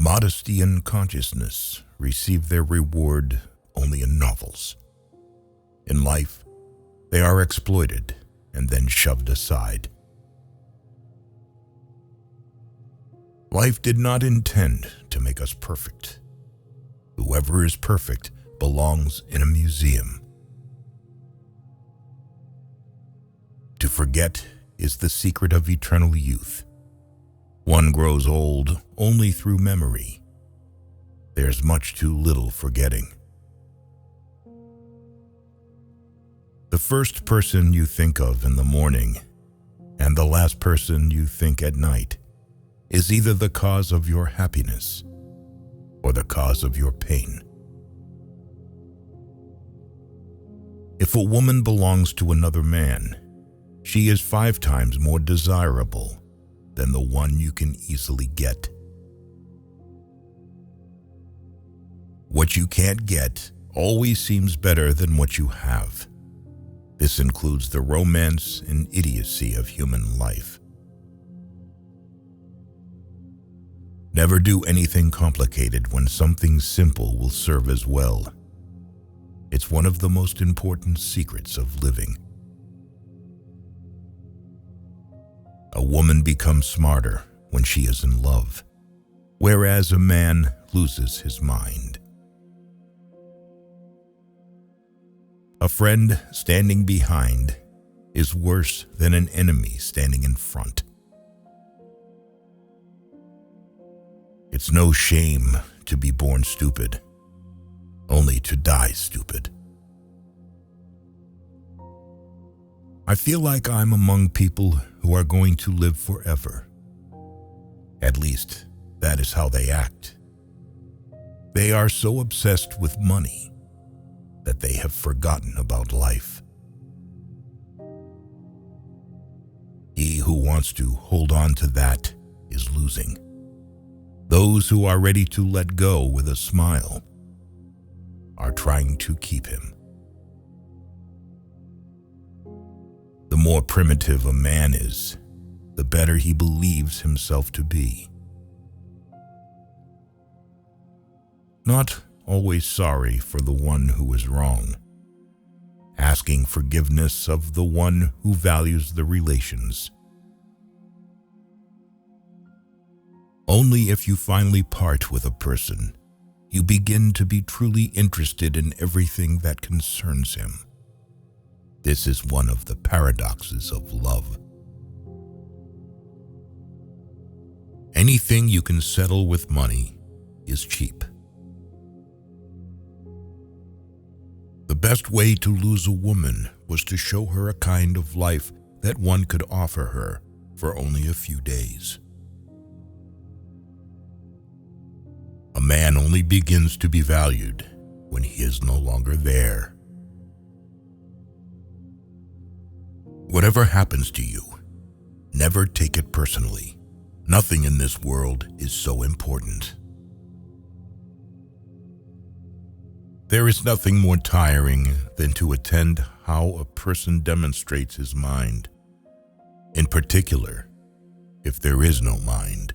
Modesty and consciousness receive their reward only in novels. In life, they are exploited and then shoved aside. Life did not intend to make us perfect. Whoever is perfect belongs in a museum. To forget is the secret of eternal youth. One grows old only through memory. There's much too little forgetting. The first person you think of in the morning and the last person you think at night is either the cause of your happiness or the cause of your pain. If a woman belongs to another man, she is 5 times more desirable than the one you can easily get. What you can't get always seems better than what you have. This includes the romance and idiocy of human life. Never do anything complicated when something simple will serve as well. It's one of the most important secrets of living. A woman becomes smarter when she is in love, whereas a man loses his mind. A friend standing behind is worse than an enemy standing in front. It's no shame to be born stupid, only to die stupid. I feel like I'm among people who are going to live forever. At least, that is how they act. They are so obsessed with money that they have forgotten about life. He who wants to hold on to that is losing. Those who are ready to let go with a smile are trying to keep him. The more primitive a man is, the better he believes himself to be. Not always sorry for the one who is wrong, asking forgiveness of the one who values the relations. Only if you finally part with a person, you begin to be truly interested in everything that concerns him. This is one of the paradoxes of love. Anything you can settle with money is cheap. The best way to lose a woman was to show her a kind of life that one could offer her for only a few days. A man only begins to be valued when he is no longer there. Whatever happens to you, never take it personally. Nothing in this world is so important. There is nothing more tiring than to attend how a person demonstrates his mind, in particular, if there is no mind.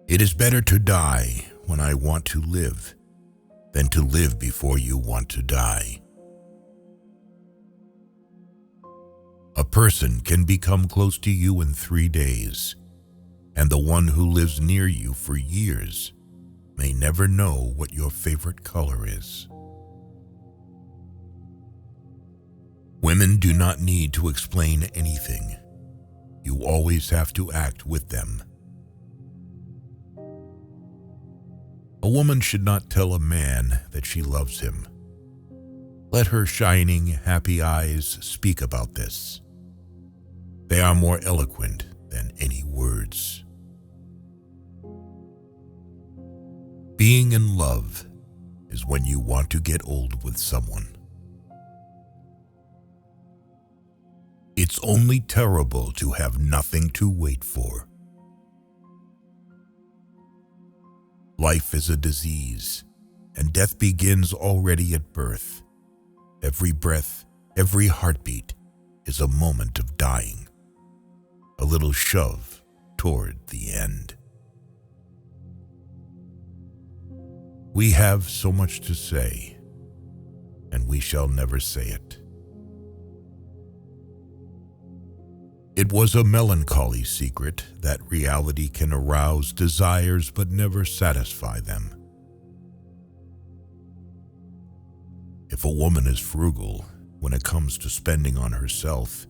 It is better to die when I want to live than to live before you want to die. A person can become close to you in 3 days, and the one who lives near you for years may never know what your favorite color is. Women do not need to explain anything. You always have to act with them. A woman should not tell a man that she loves him. Let her shining, happy eyes speak about this. They are more eloquent than any words. Being in love is when you want to get old with someone. It's only terrible to have nothing to wait for. Life is a disease, and death begins already at birth. Every breath, every heartbeat is a moment of dying. A little shove toward the end. We have so much to say, and we shall never say it. It was a melancholy secret that reality can arouse desires but never satisfy them. If a woman is frugal when it comes to spending on herself,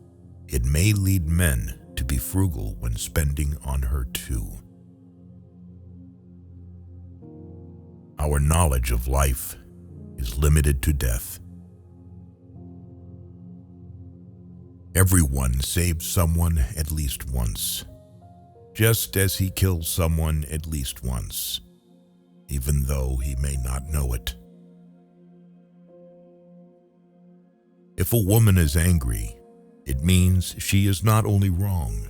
it may lead men to be frugal when spending on her too. Our knowledge of life is limited to death. Everyone saves someone at least once, just as he kills someone at least once, even though he may not know it. If a woman is angry, it means she is not only wrong,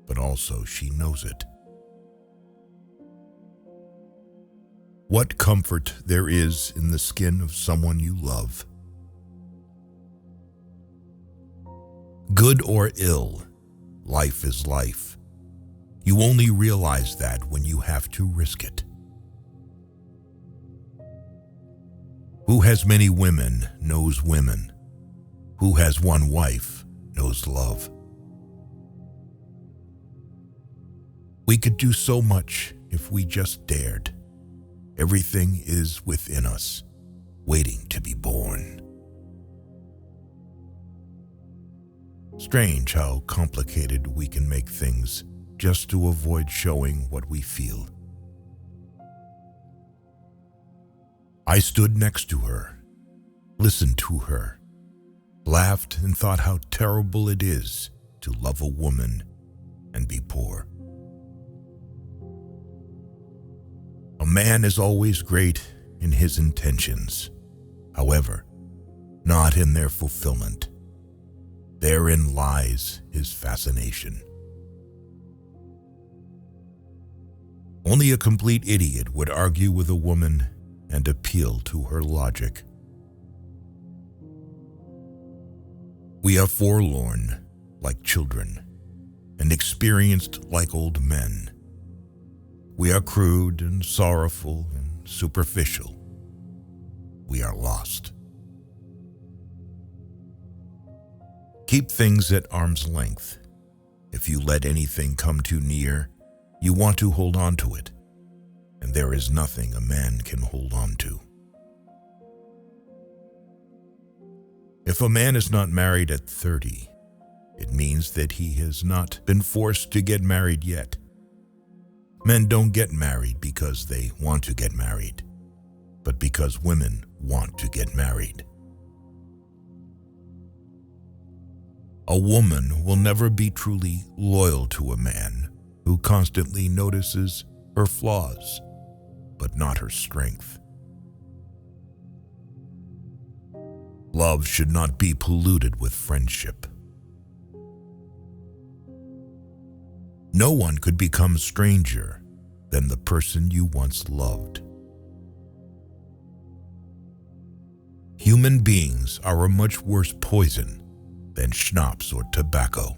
but also she knows it. What comfort there is in the skin of someone you love. Good or ill, life is life. You only realize that when you have to risk it. Who has many women knows women. Who has one wife knows love. We could do so much if we just dared. Everything is within us, waiting to be born. Strange how complicated we can make things just to avoid showing what we feel. I stood next to her, listened to her, laughed and thought how terrible it is to love a woman and be poor. A man is always great in his intentions, however, not in their fulfillment. Therein lies his fascination. Only a complete idiot would argue with a woman and appeal to her logic. We are forlorn like children and experienced like old men. We are crude and sorrowful and superficial. We are lost. Keep things at arm's length. If you let anything come too near, you want to hold on to it, and there is nothing a man can hold on to. If a man is not married at 30, it means that he has not been forced to get married yet. Men don't get married because they want to get married, but because women want to get married. A woman will never be truly loyal to a man who constantly notices her flaws, but not her strength. Love should not be polluted with friendship. No one could become stranger than the person you once loved. Human beings are a much worse poison than schnapps or tobacco.